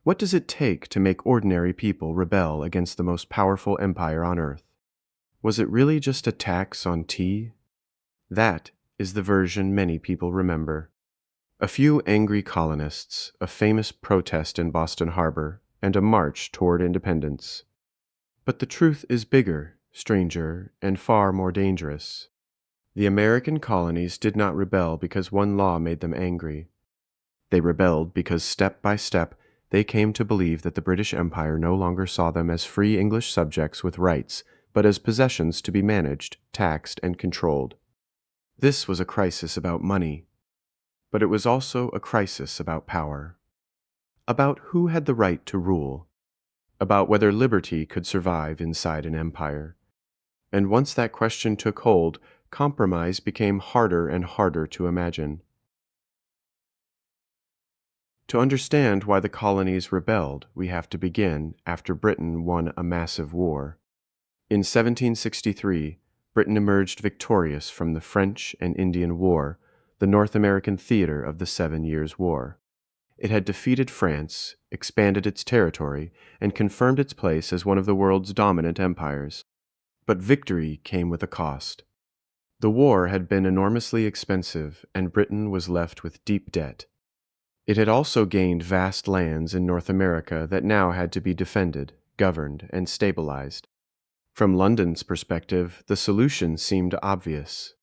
What does it take to make ordinary people rebel against the most powerful empire on earth? Was it really just a tax on tea? That is the version many people remember. A few angry colonists, a famous protest in Boston Harbor, and a march toward independence. But the truth is bigger, stranger, and far more dangerous. The American colonies did not rebel because one law made them angry. They rebelled because step by step they came to believe that the British Empire no longer saw them as free English subjects with rights, but as possessions to be managed, taxed, and controlled. This was a crisis about money, but it was also a crisis about power. About who had the right to rule, about whether liberty could survive inside an empire. And once that question took hold, compromise became harder and harder to imagine. To understand why the colonies rebelled, we have to begin after Britain won a massive war. In 1763, Britain emerged victorious from the French and Indian War, the North American theater of the 7 Years' War. It had defeated France, expanded its territory, and confirmed its place as one of the world's dominant empires. But victory came with a cost. The war had been enormously expensive, and Britain was left with deep debt. It had also gained vast lands in North America that now had to be defended, governed, and stabilized. From London's perspective, the solution seemed obvious.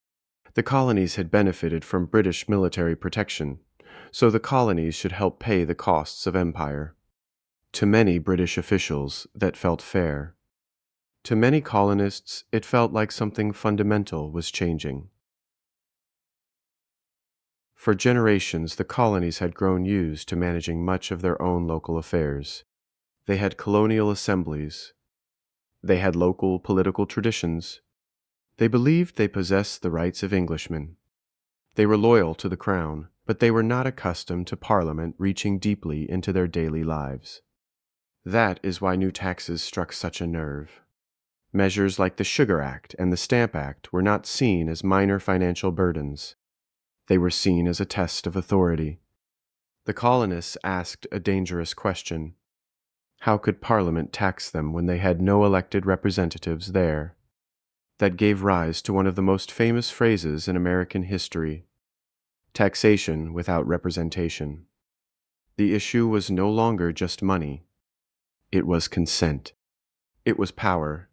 The colonies had benefited from British military protection, so the colonies should help pay the costs of empire. To many British officials, that felt fair. To many colonists, it felt like something fundamental was changing. For generations, the colonies had grown used to managing much of their own local affairs. They had colonial assemblies. They had local political traditions. They believed they possessed the rights of Englishmen. They were loyal to the crown, but they were not accustomed to Parliament reaching deeply into their daily lives. That is why new taxes struck such a nerve. Measures like the Sugar Act and the Stamp Act were not seen as minor financial burdens. They were seen as a test of authority. The colonists asked a dangerous question. How could Parliament tax them when they had no elected representatives there? That gave rise to one of the most famous phrases in American history: taxation without representation. The issue was no longer just money. It was consent. It was power.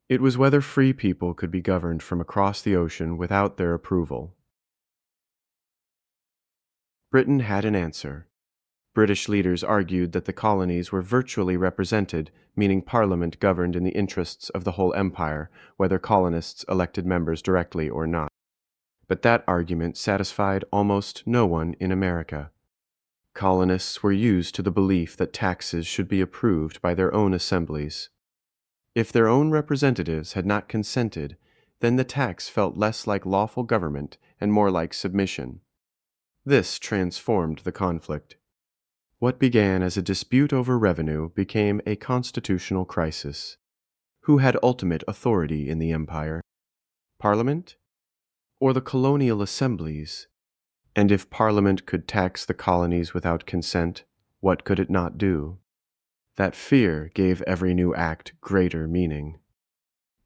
It was whether free people could be governed from across the ocean without their approval. Britain had an answer. British leaders argued that the colonies were virtually represented, meaning Parliament governed in the interests of the whole empire, whether colonists elected members directly or not. But that argument satisfied almost no one in America. Colonists were used to the belief that taxes should be approved by their own assemblies. If their own representatives had not consented, then the tax felt less like lawful government and more like submission. This transformed the conflict. What began as a dispute over revenue became a constitutional crisis. Who had ultimate authority in the empire? Parliament? Or the colonial assemblies? And if Parliament could tax the colonies without consent, what could it not do? That fear gave every new act greater meaning.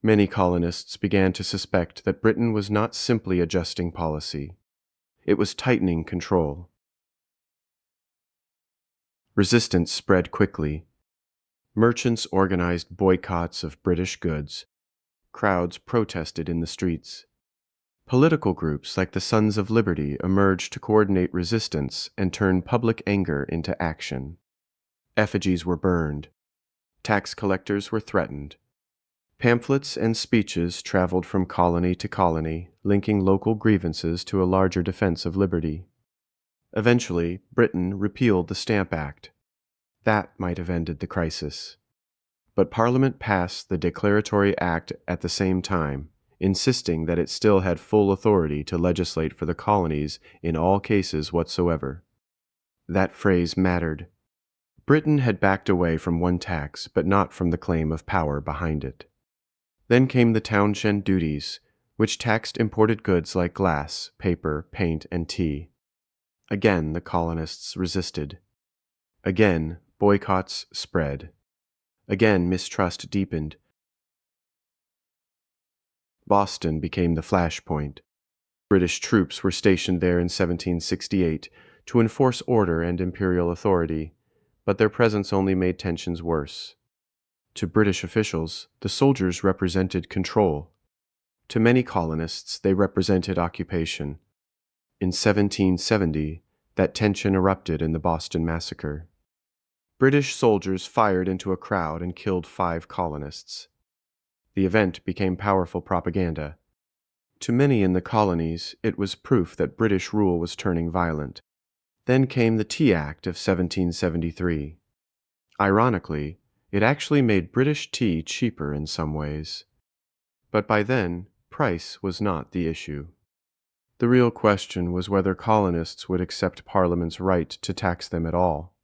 Many colonists began to suspect that Britain was not simply adjusting policy. It was tightening control. Resistance spread quickly. Merchants organized boycotts of British goods. Crowds protested in the streets. Political groups like the Sons of Liberty emerged to coordinate resistance and turn public anger into action. Effigies were burned. Tax collectors were threatened. Pamphlets and speeches traveled from colony to colony, linking local grievances to a larger defense of liberty. Eventually, Britain repealed the Stamp Act. That might have ended the crisis. But Parliament passed the Declaratory Act at the same time, insisting that it still had full authority to legislate for the colonies in all cases whatsoever. That phrase mattered. Britain had backed away from one tax, but not from the claim of power behind it. Then came the Townshend duties, which taxed imported goods like glass, paper, paint, and tea. Again the colonists resisted. Again, Boycotts spread. Again, mistrust deepened. Boston became the Flashpoint. British troops were stationed there in 1768 to enforce order and imperial authority, but their presence only made tensions worse. To British officials, the soldiers represented control. To many colonists, they represented occupation. In 1770, that tension erupted in the Boston Massacre. British soldiers fired into a crowd and killed 5 colonists. The event became powerful propaganda. To many in the colonies, it was proof that British rule was turning violent. Then came the Tea Act of 1773. Ironically, it actually made British tea cheaper in some ways. But by then, price was not the issue. The real question was whether colonists would accept Parliament's right to tax them at all.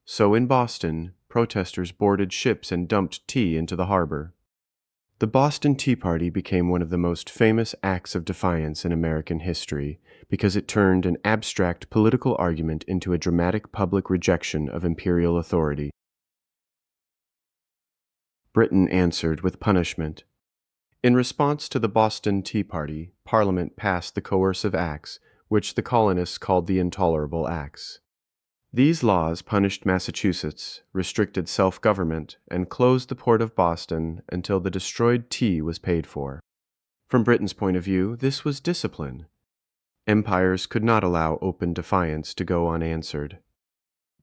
So in Boston, protesters boarded ships and dumped tea into the harbor. The Boston Tea Party became one of the most famous acts of defiance in American history because it turned an abstract political argument into a dramatic public rejection of imperial authority. Britain answered with punishment. In response to the Boston Tea Party, Parliament passed the Coercive Acts, which the colonists called the Intolerable Acts. These laws punished Massachusetts, restricted self-government, and closed the port of Boston until the destroyed tea was paid for. From Britain's point of view, this was discipline. Empires could not allow open defiance to go unanswered.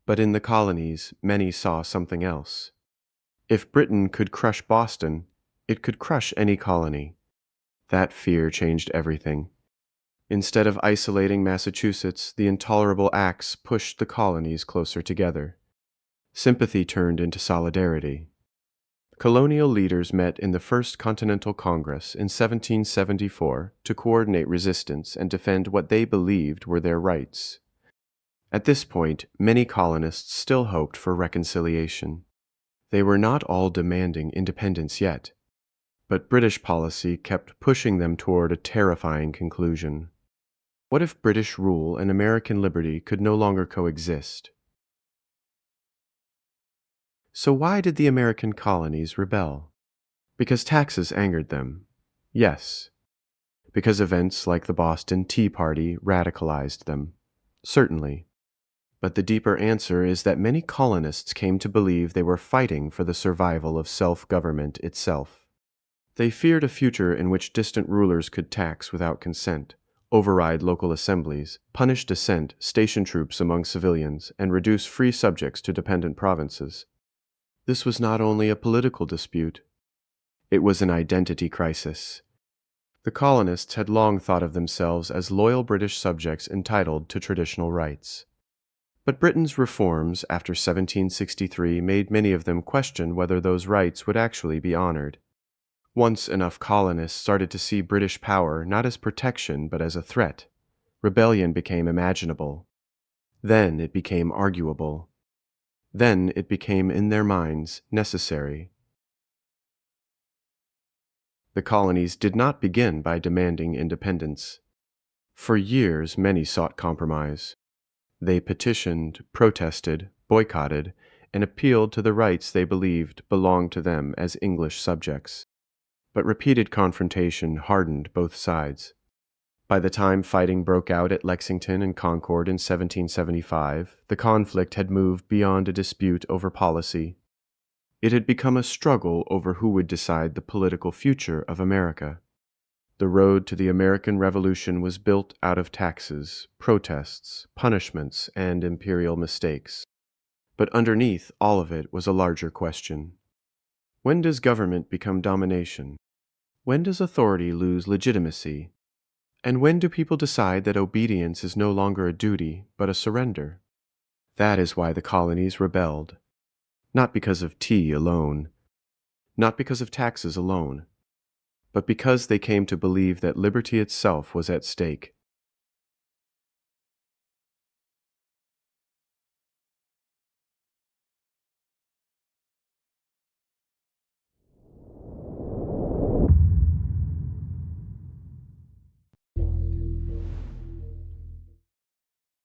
But in the colonies, many saw something else. If Britain could crush Boston, it could crush any colony. That fear changed everything. Instead of isolating Massachusetts, the Intolerable Acts pushed the colonies closer together. Sympathy turned into solidarity. Colonial leaders met in the First Continental Congress in 1774 to coordinate resistance and defend what they believed were their rights. At this point, many colonists still hoped for reconciliation. They were not all demanding independence yet, but British policy kept pushing them toward a terrifying conclusion. What if British rule and American liberty could no longer coexist? So why did the American colonies rebel? Because taxes angered them? Yes. Because events like the Boston Tea Party radicalized them? Certainly. But the deeper answer is that many colonists came to believe they were fighting for the survival of self-government itself. They feared a future in which distant rulers could tax without consent, override local assemblies, punish dissent, station troops among civilians, and reduce free subjects to dependent provinces. This was not only a political dispute, it was an identity crisis. The colonists had long thought of themselves as loyal British subjects entitled to traditional rights. But Britain's reforms after 1763 made many of them question whether those rights would actually be honored. Once enough colonists started to see British power not as protection but as a threat, rebellion became imaginable. Then it became arguable. Then it became, in their minds, necessary. The colonies did not begin by demanding independence. For years, many sought compromise. They petitioned, protested, boycotted, and appealed to the rights they believed belonged to them as English subjects. But repeated confrontation hardened both sides. By the time fighting broke out at Lexington and Concord in 1775, the conflict had moved beyond a dispute over policy. It had become a struggle over who would decide the political future of America. The road to the American Revolution was built out of taxes, protests, punishments, and imperial mistakes. But underneath all of it was a larger question. When does government become domination? When does authority lose legitimacy? And when do people decide that obedience is no longer a duty, but a surrender? That is why the colonies rebelled. Not because of tea alone, not because of taxes alone, but because they came to believe that liberty itself was at stake.